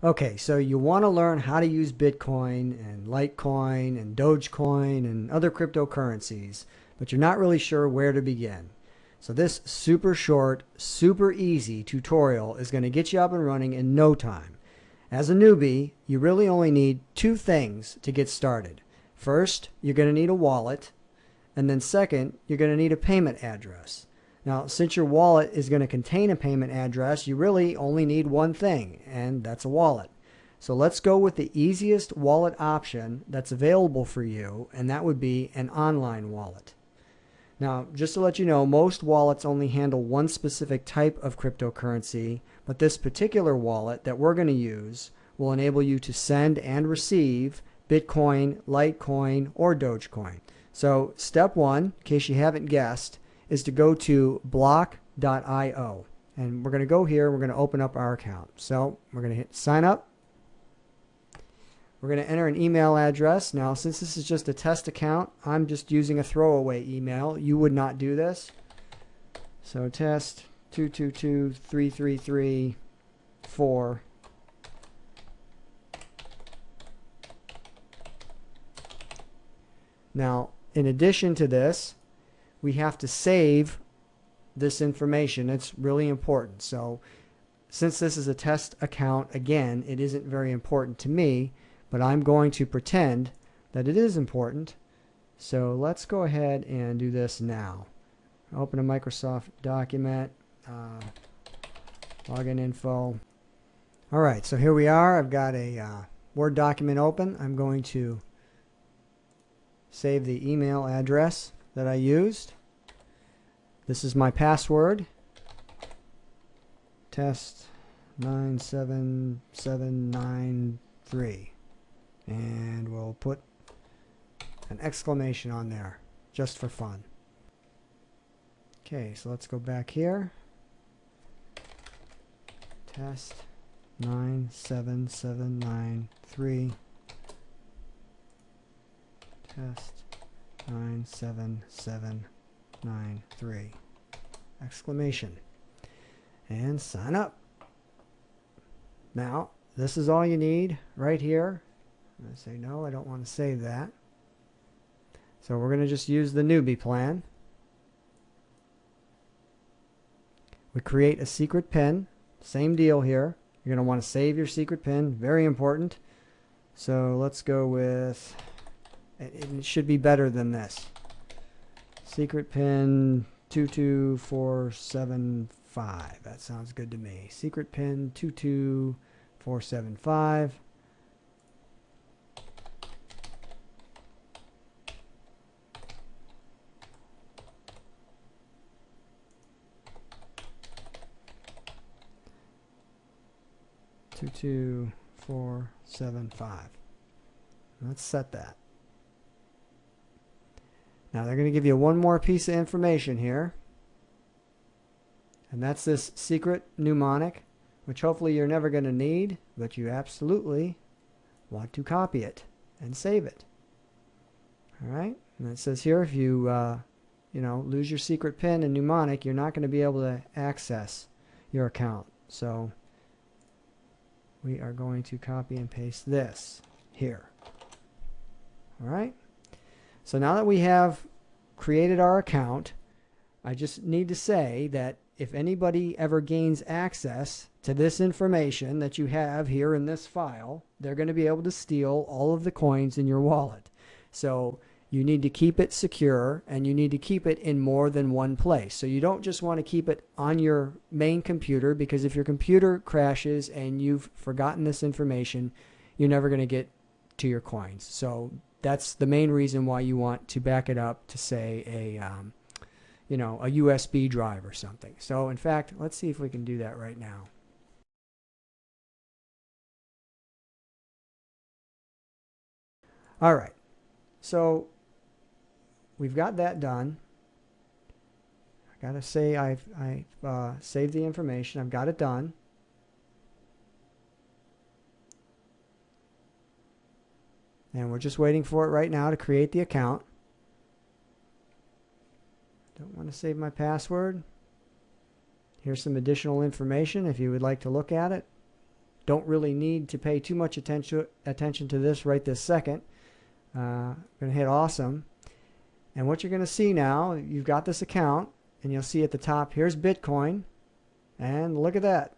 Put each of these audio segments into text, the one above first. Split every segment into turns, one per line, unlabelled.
Okay, so you want to learn how to use Bitcoin and Litecoin and Dogecoin and other cryptocurrencies, but you're not really sure where to begin. So this super short, super easy tutorial is going to get you up and running in no time. As a newbie, you really only need two things to get started. First, you're going to need a wallet, and then second, you're going to need a payment address. Now, since your wallet is going to contain a payment address, you really only need one thing, and that's a wallet. So let's go with the easiest wallet option that's available for you, and that would be an online wallet. Now, just to let you know, most wallets only handle one specific type of cryptocurrency, but this particular wallet that we're going to use will enable you to send and receive Bitcoin, Litecoin, or Dogecoin. So step one, in case you haven't guessed, is to go to block.io. And we're going to go here, we're going to open up our account. So we're going to hit sign up. We're going to enter an email address. Now, since this is just a test account, I'm just using a throwaway email. You would not do this. So test 2223334. Now, in addition to this, we have to save this information. It's really important. So since this is a test account, again, it isn't very important to me, but I'm going to pretend that it is important. So let's go ahead and do this now. Open a Microsoft document, login info. All right, so here we are. I've got a Word document open. I'm going to save the email address that I used. This is my password, test 97793, and we'll put an exclamation on there just for fun. Okay, so let's go back here. Test 97793. Test 97793. Exclamation. And sign up. Now, this is all you need right here. I'm going to say no, I don't want to save that. So we're going to just use the newbie plan. We create a secret pin. Same deal here. You're going to want to save your secret pin. Very important. So let's go with, it should be better than this. Secret pin 22475. That sounds good to me. Secret pin 22475. Two, 22475. Let's set that. Now they're going to give you one more piece of information here, and that's this secret mnemonic, which hopefully you're never going to need, but you absolutely want to copy it and save it. All right, and it says here if you lose your secret pin and mnemonic, you're not going to be able to access your account. So we are going to copy and paste this here. All right. So now that we have created our account, I just need to say that if anybody ever gains access to this information that you have here in this file, they're going to be able to steal all of the coins in your wallet. So you need to keep it secure, and you need to keep it in more than one place. So you don't just want to keep it on your main computer, because if your computer crashes and you've forgotten this information, you're never going to get to your coins. So that's the main reason why you want to back it up to, say, a USB drive or something. So in fact, let's see if we can do that right now. All right, so we've got that done. I gotta say I've saved the information. I've got it done. And we're just waiting for it right now to create the account. Don't want to save my password. Here's some additional information if you would like to look at it. don't really need to pay too much attention to this right this second. I'm going to hit awesome. And what you're going to see now, you've got this account, and you'll see at the top, here's Bitcoin. And look at that.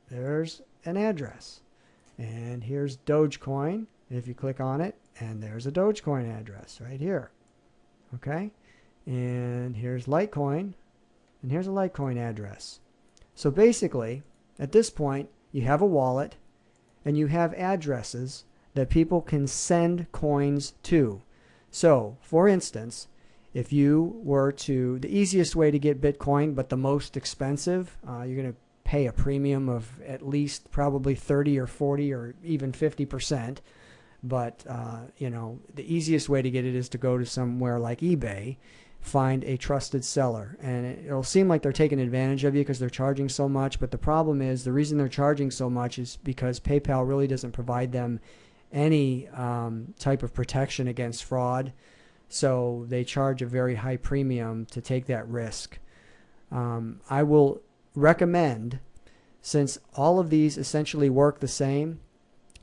There's an address. And here's Dogecoin. If you click on it, and there's a Dogecoin address right here. Okay? And here's Litecoin, and here's a Litecoin address. So basically, at this point, you have a wallet, and you have addresses that people can send coins to. So, for instance, if you were to, the easiest way to get Bitcoin, but the most expensive, you're going to pay a premium of at least probably 30 or 40 or even 50%. But, you know, the easiest way to get it is to go to somewhere like eBay, find a trusted seller. And it'll seem like they're taking advantage of you because they're charging so much. But the problem is, the reason they're charging so much is because PayPal really doesn't provide them any type of protection against fraud. So they charge a very high premium to take that risk. I will recommend, since all of these essentially work the same,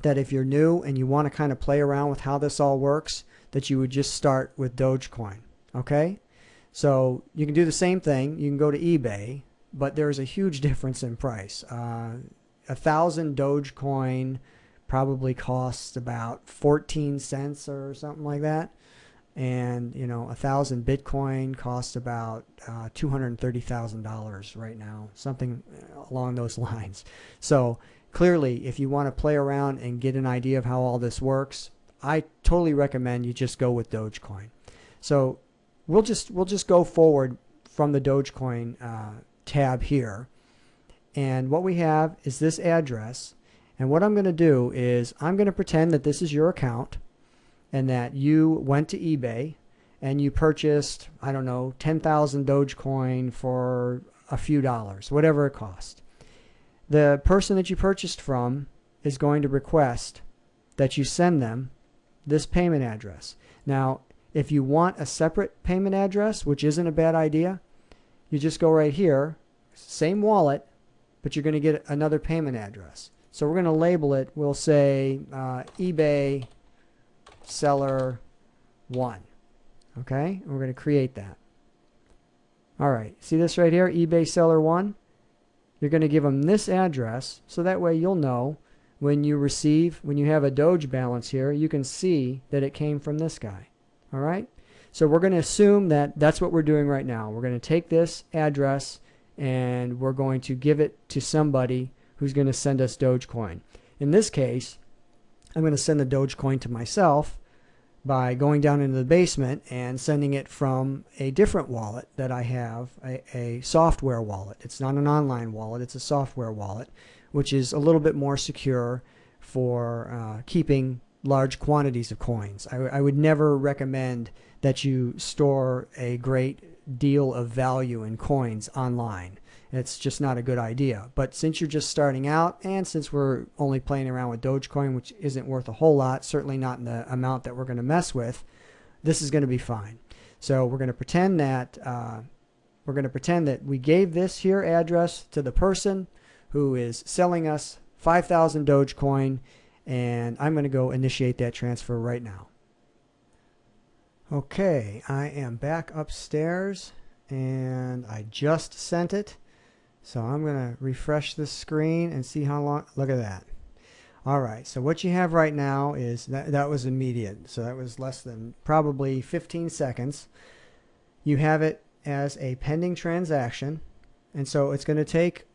that if you're new and you want to kind of play around with how this all works, that you would just start with Dogecoin. Okay? So you can do the same thing. You can go to eBay, but there's a huge difference in price. 1,000 Dogecoin probably costs about 14 cents or something like that. And, you know, 1,000 Bitcoin costs about $230,000 right now, something along those lines. So clearly, if you want to play around and get an idea of how all this works, I totally recommend you just go with Dogecoin. So we'll just go forward from the Dogecoin tab here. And what we have is this address. And what I'm going to do is I'm going to pretend that this is your account and that you went to eBay and you purchased, I don't know, 10,000 Dogecoin for a few dollars, whatever it cost. The person that you purchased from is going to request that you send them this payment address. Now, if you want a separate payment address, which isn't a bad idea, you just go right here, same wallet, but you're going to get another payment address. So we're going to label it, we'll say eBay seller 1. Okay? And we're going to create that. All right. See this right here, eBay seller 1? You're going to give them this address, so that way you'll know when you have a Doge balance here, you can see that it came from this guy. All right? So we're going to assume that that's what we're doing right now. We're going to take this address and we're going to give it to somebody who's going to send us Dogecoin. In this case, I'm going to send the Dogecoin to myself by going down into the basement and sending it from a different wallet that I have, a software wallet. It's not an online wallet, it's a software wallet, which is a little bit more secure for keeping large quantities of coins. I would never recommend that you store a great deal of value in coins online. It's just not a good idea. But since you're just starting out, and since we're only playing around with Dogecoin, which isn't worth a whole lot, certainly not in the amount that we're going to mess with, this is going to be fine. So we're going to pretend that we gave this here address to the person who is selling us 5,000 Dogecoin, and I'm going to go initiate that transfer right now. Okay, I am back upstairs, and I just sent it. So I'm going to refresh this screen and see how long. Look at that. All right. So what you have right now is that was immediate. So that was less than probably 15 seconds. You have it as a pending transaction. And so it's going to take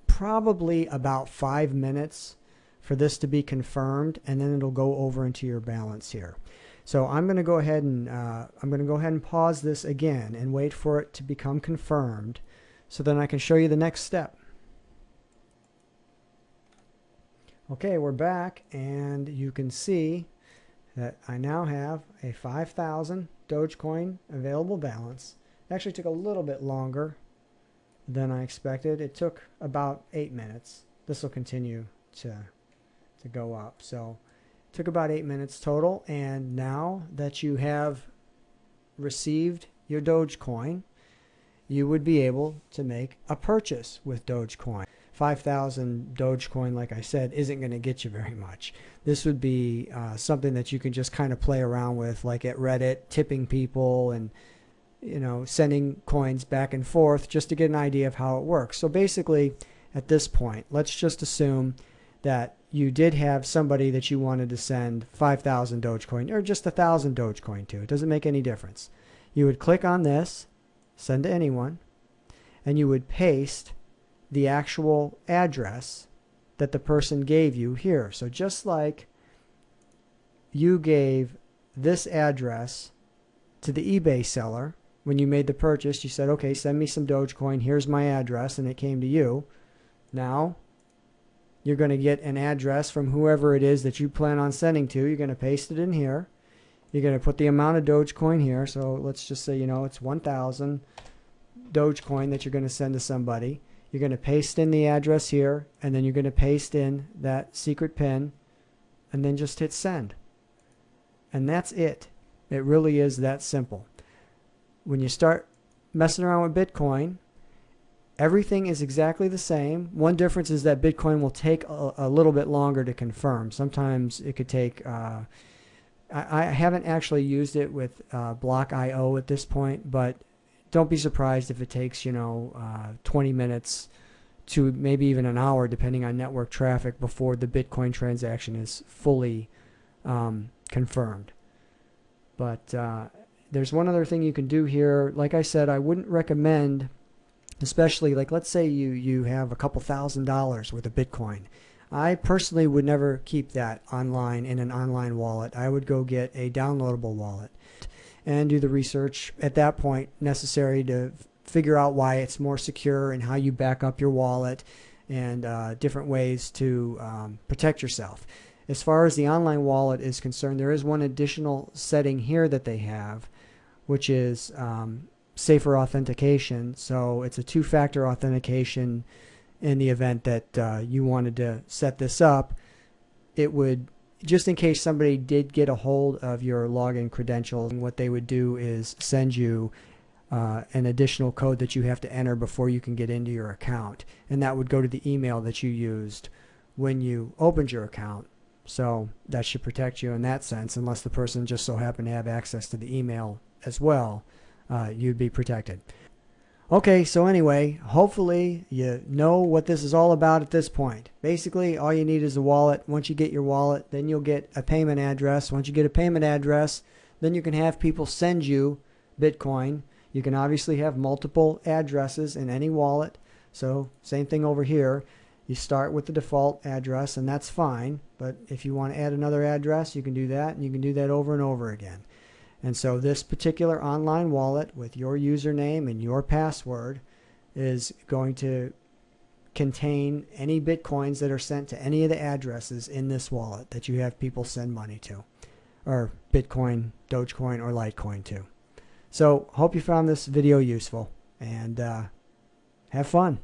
probably about 5 minutes for this to be confirmed, and then it'll go over into your balance here. So I'm going to go ahead and pause this again and wait for it to become confirmed, so then I can show you the next step. Okay, we're back, and you can see that I now have a 5,000 Dogecoin available balance. It actually took a little bit longer than I expected. It took about 8 minutes. This will continue to go up. So it took about 8 minutes total, and now that you have received your Dogecoin, you would be able to make a purchase with Dogecoin. 5,000 Dogecoin, like I said, isn't going to get you very much. This would be something that you can just kind of play around with, like at Reddit, tipping people and sending coins back and forth just to get an idea of how it works. So basically, at this point, let's just assume that you did have somebody that you wanted to send 5,000 Dogecoin or just 1,000 Dogecoin to. It doesn't make any difference. You would click on this, send to anyone, and you would paste the actual address that the person gave you here. So just like you gave this address to the eBay seller when you made the purchase, you said, okay, send me some Dogecoin, here's my address, and it came to you. Now you're going to get an address from whoever it is that you plan on sending to. You're going to paste it in here. You're going to put the amount of Dogecoin here. So let's just say, it's 1,000 Dogecoin that you're going to send to somebody. You're going to paste in the address here, and then you're going to paste in that secret PIN, and then just hit send. And that's it. It really is that simple. When you start messing around with Bitcoin, everything is exactly the same. One difference is that Bitcoin will take a little bit longer to confirm. Sometimes it could take, I haven't actually used it with Block.io at this point, but don't be surprised if it takes, 20 minutes to maybe even an hour, depending on network traffic, before the Bitcoin transaction is fully confirmed. But there's one other thing you can do here. Like I said, I wouldn't recommend, especially like let's say you have a couple $1,000s worth of Bitcoin. I personally would never keep that online in an online wallet. I would go get a downloadable wallet and do the research at that point necessary to figure out why it's more secure and how you back up your wallet and different ways to protect yourself. As far as the online wallet is concerned, there is one additional setting here that they have, which is safer authentication. So it's a two-factor authentication. In the event that you wanted to set this up, it would, just in case somebody did get a hold of your login credentials, what they would do is send you an additional code that you have to enter before you can get into your account, and that would go to the email that you used when you opened your account. So that should protect you in that sense, unless the person just so happened to have access to the email as well. You'd be protected. Okay, so anyway, hopefully you know what this is all about at this point. Basically, all you need is a wallet. Once you get your wallet, then you'll get a payment address. Once you get a payment address, then you can have people send you Bitcoin. You can obviously have multiple addresses in any wallet. So same thing over here. You start with the default address, and that's fine. But if you want to add another address, you can do that, and you can do that over and over again. And so this particular online wallet with your username and your password is going to contain any Bitcoins that are sent to any of the addresses in this wallet that you have people send money to, or Bitcoin, Dogecoin, or Litecoin to. So hope you found this video useful, and have fun.